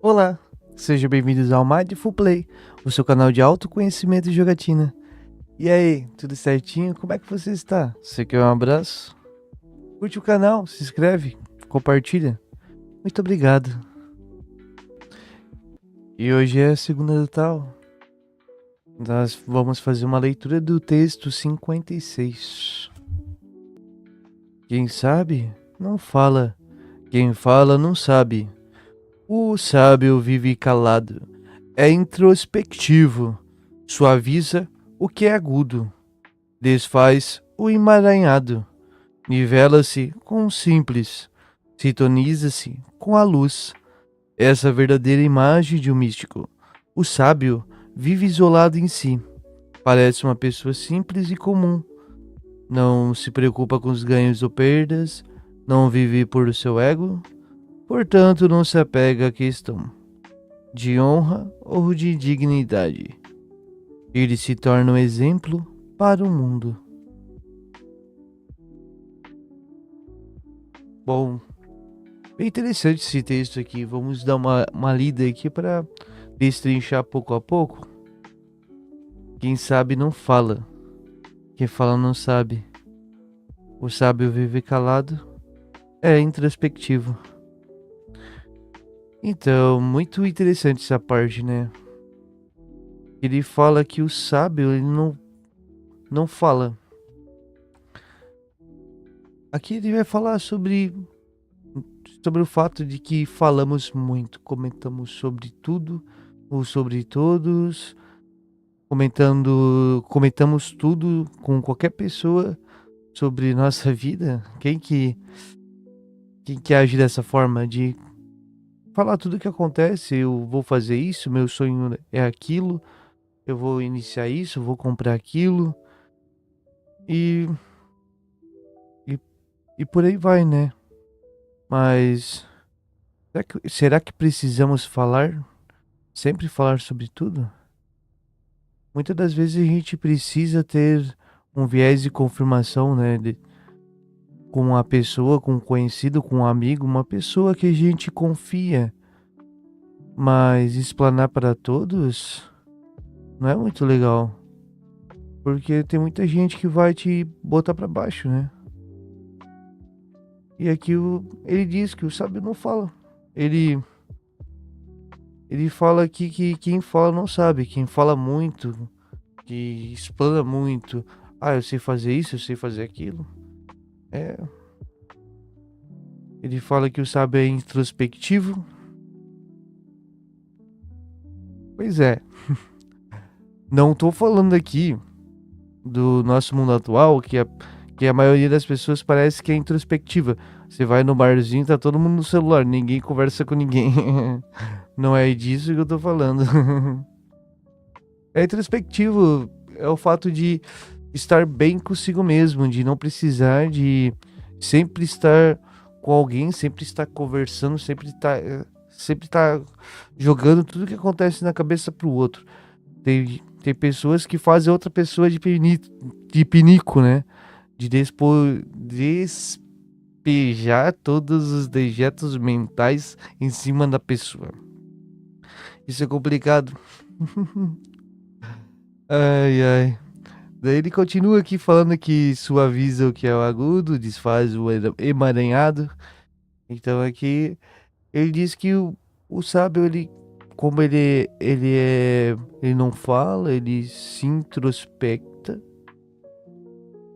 Olá, sejam bem-vindos ao Mindful Play, o seu canal de autoconhecimento e jogatina. E aí, tudo certinho? Como é que você está? Você quer um abraço? Curte o canal, se inscreve, compartilha. Muito obrigado. E hoje é segunda do tal. Nós vamos fazer uma leitura do texto 56. Quem sabe, não fala. Quem fala, não sabe. O sábio vive calado. É introspectivo. Suaviza o que é agudo. Desfaz o emaranhado. Nivela-se com o simples. Sintoniza-se com a luz. Essa verdadeira imagem de um místico. O sábio vive isolado em si. Parece uma pessoa simples e comum. Não se preocupa com os ganhos ou perdas. Não vive por seu ego. Portanto, não se apega à questão de honra ou de dignidade. Ele se torna um exemplo para o mundo. Bom, bem interessante esse texto aqui. Vamos dar uma lida aqui para destrinchar pouco a pouco. Quem sabe não fala. Quem fala não sabe. O sábio vive calado. É introspectivo. Então, muito interessante essa parte, né? Ele fala que o sábio, ele não fala. Aqui ele vai falar sobre o fato de que falamos muito, comentamos sobre tudo ou sobre todos, comentamos tudo com qualquer pessoa sobre nossa vida. Quem que age dessa forma de falar tudo o que acontece? Eu vou fazer isso, meu sonho é aquilo, eu vou iniciar isso, eu vou comprar aquilo e, e, e por aí vai, né? Mas será que precisamos falar? Sempre falar sobre tudo? Muitas das vezes a gente precisa ter um viés de confirmação, né? Com a pessoa, com um conhecido, com um amigo, uma pessoa que a gente confia. Mas explanar para todos não é muito legal. Porque tem muita gente que vai te botar para baixo, né? E aqui ele diz que o sábio não fala. Ele, ele fala aqui que quem fala não sabe. Quem fala muito, que explana muito. Ah, eu sei fazer isso, eu sei fazer aquilo. É. Ele fala que o sábio é introspectivo. Pois é. Não tô falando aqui do nosso mundo atual, que a maioria das pessoas parece que é introspectiva. Você vai no barzinho, tá todo mundo no celular, ninguém conversa com ninguém. Não é disso que eu tô falando. É introspectivo, é o fato de estar bem consigo mesmo, de não precisar de sempre estar com alguém, sempre estar conversando, sempre estar jogando tudo que acontece na cabeça pro outro. Tem pessoas que fazem outra pessoa de pinico, né? De despejar todos os dejetos mentais em cima da pessoa. Isso é complicado. Ai, ai. Daí ele continua aqui falando que suaviza o que é o agudo, desfaz o emaranhado. Então aqui ele diz que o sábio, como ele não fala, ele se introspecta,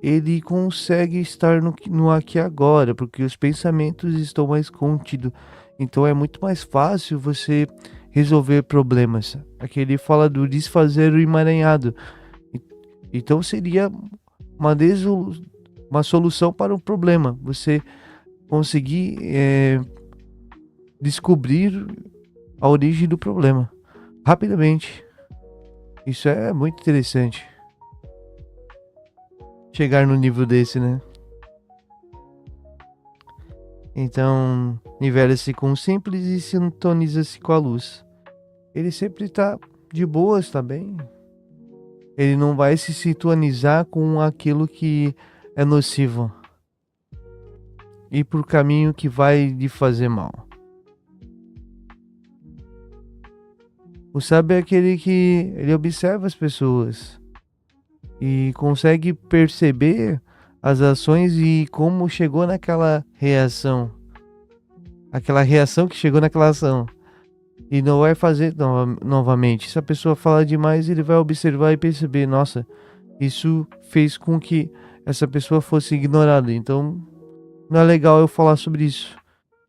ele consegue estar no aqui e agora, porque os pensamentos estão mais contidos. Então é muito mais fácil você resolver problemas. Aqui ele fala do desfazer o emaranhado. E- Então seria uma, uma solução para um problema. Você conseguir descobrir a origem do problema rapidamente. Isso é muito interessante. Chegar no nível desse, né? Então, nivela-se com o simples e sintoniza-se com a luz. Ele sempre tá de boas, tá bem? Ele não vai se sintonizar com aquilo que é nocivo e por caminho que vai lhe fazer mal. O sábio é aquele que ele observa as pessoas e consegue perceber as ações e como chegou naquela reação. Aquela reação que chegou naquela ação. E não vai fazer novamente. Se a pessoa fala demais, ele vai observar e perceber, nossa, isso fez com que essa pessoa fosse ignorada. Então, não é legal eu falar sobre isso.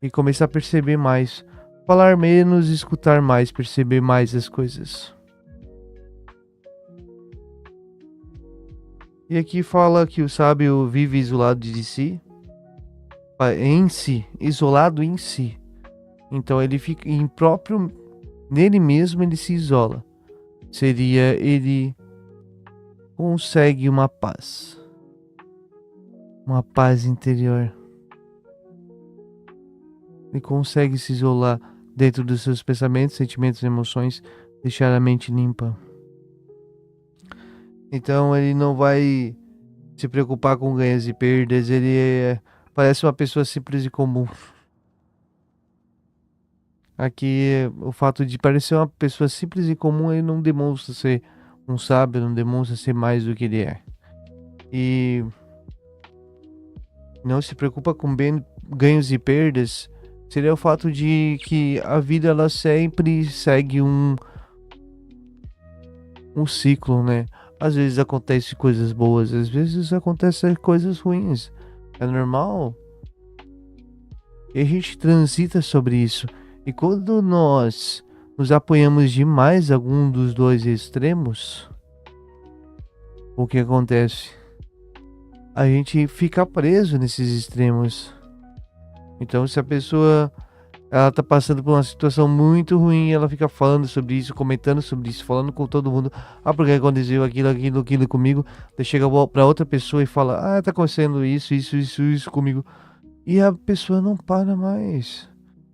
E começar a perceber mais. Falar menos, escutar mais, perceber mais as coisas. E aqui fala que o sábio vive isolado de si, em si, isolado em si. Então ele fica nele mesmo ele se isola. Seria ele consegue uma paz interior. Ele consegue se isolar dentro dos seus pensamentos, sentimentos e emoções, deixar a mente limpa. Então ele não vai se preocupar com ganhos e perdas, parece uma pessoa simples e comum. Aqui, o fato de parecer uma pessoa simples e comum, ele não demonstra ser um sábio, não demonstra ser mais do que ele é. E não se preocupa com ganhos e perdas, seria o fato de que a vida ela sempre segue um ciclo, né? Às vezes acontecem coisas boas, às vezes acontecem coisas ruins. É normal. E a gente transita sobre isso. E quando nós nos apoiamos demais em algum dos dois extremos, o que acontece? A gente fica preso nesses extremos. Então, se a pessoa ela tá passando por uma situação muito ruim, ela fica falando sobre isso, comentando sobre isso, falando com todo mundo. Ah, porque aconteceu aquilo comigo. Daí chega pra outra pessoa e fala: ah, tá acontecendo isso comigo. E a pessoa não para mais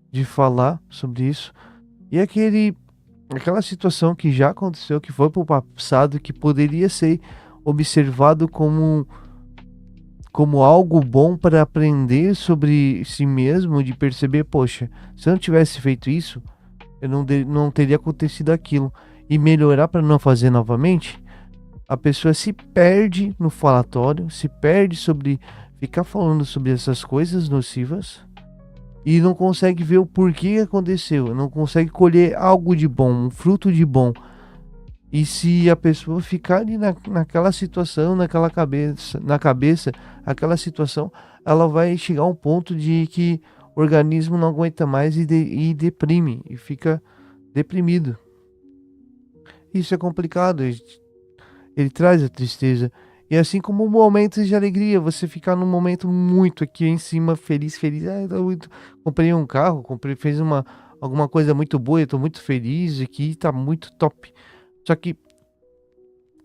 de falar sobre isso. E aquela situação que já aconteceu, que foi pro passado, que poderia ser observado como algo bom para aprender sobre si mesmo, de perceber, poxa, se eu não tivesse feito isso, eu não teria acontecido aquilo, e melhorar para não fazer novamente. A pessoa se perde no falatório, se perde sobre ficar falando sobre essas coisas nocivas e não consegue ver o porquê aconteceu, não consegue colher algo de bom, um fruto de bom. E se a pessoa ficar ali naquela situação, na cabeça, aquela situação, ela vai chegar a um ponto de que o organismo não aguenta mais e deprime, e fica deprimido. Isso é complicado, ele traz a tristeza. E assim como momentos de alegria, você ficar num momento muito aqui em cima, feliz, feliz. Ah, comprei um carro, fiz alguma coisa muito boa, eu tô muito feliz aqui, tá muito top. Só que,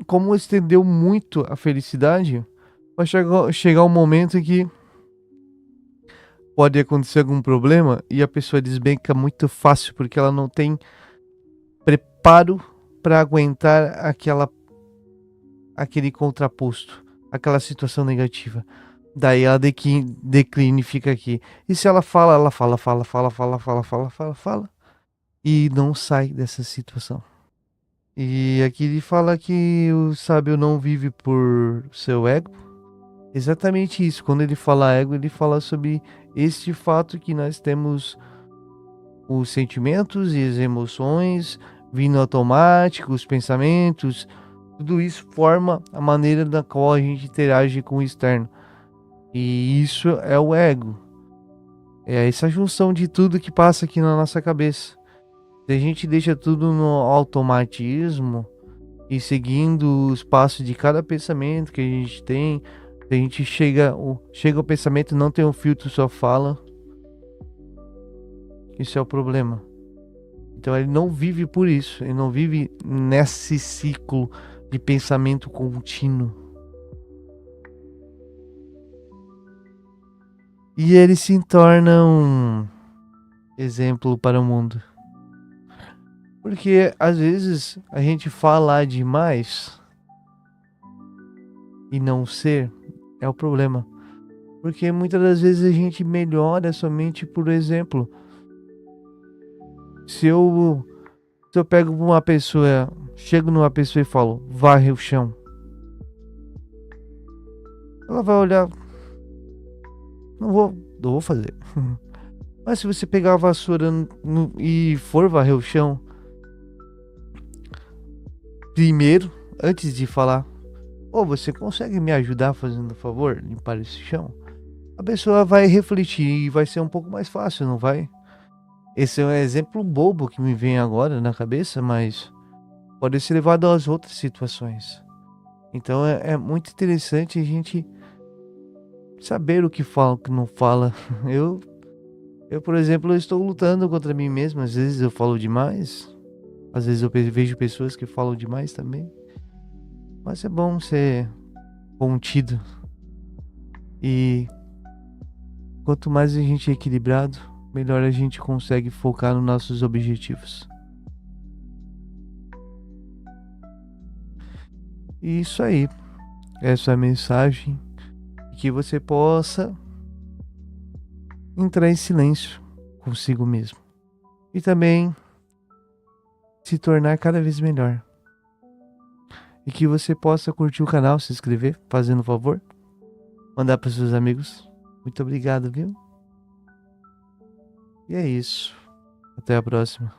como estendeu muito a felicidade, vai chegar um momento em que pode acontecer algum problema e a pessoa despenca muito fácil, porque ela não tem preparo para aguentar aquele contraposto, aquela situação negativa. Daí ela declina e fica aqui. E se ela fala e não sai dessa situação. E aqui ele fala que o sábio não vive por seu ego. Exatamente isso. Quando ele fala ego, ele fala sobre este fato que nós temos os sentimentos e as emoções vindo automático, os pensamentos. Tudo isso forma a maneira da qual a gente interage com o externo. E isso é o ego. É essa junção de tudo que passa aqui na nossa cabeça. Se a gente deixa tudo no automatismo e seguindo os passos de cada pensamento que a gente tem, a gente chega ao pensamento e não tem um filtro, só fala. Isso é o problema. Então ele não vive por isso, ele não vive nesse ciclo de pensamento contínuo. E ele se torna um exemplo para o mundo. Porque às vezes a gente fala demais e não ser é o problema. Porque muitas das vezes a gente melhora somente por exemplo. Se eu Se eu pego uma pessoa, chego numa pessoa e falo, varre o chão, ela vai olhar, não vou fazer. Mas se você pegar a vassoura e for varrer o chão, primeiro, antes de falar, você consegue me ajudar fazendo um favor, limpar esse chão? A pessoa vai refletir e vai ser um pouco mais fácil, não vai? Esse é um exemplo bobo que me vem agora na cabeça, mas pode ser levado às outras situações. Então é muito interessante a gente saber o que fala, o que não fala. Eu, por exemplo, eu estou lutando contra mim mesmo. Às vezes eu falo demais. Às vezes eu vejo pessoas que falam demais também. Mas é bom ser contido. E quanto mais a gente é equilibrado, melhor a gente consegue focar nos nossos objetivos. E isso aí. Essa é a mensagem. Que você possa entrar em silêncio consigo mesmo. E também se tornar cada vez melhor. E que você possa curtir o canal, se inscrever, fazendo um favor. Mandar para seus amigos. Muito obrigado, viu? E é isso. Até a próxima.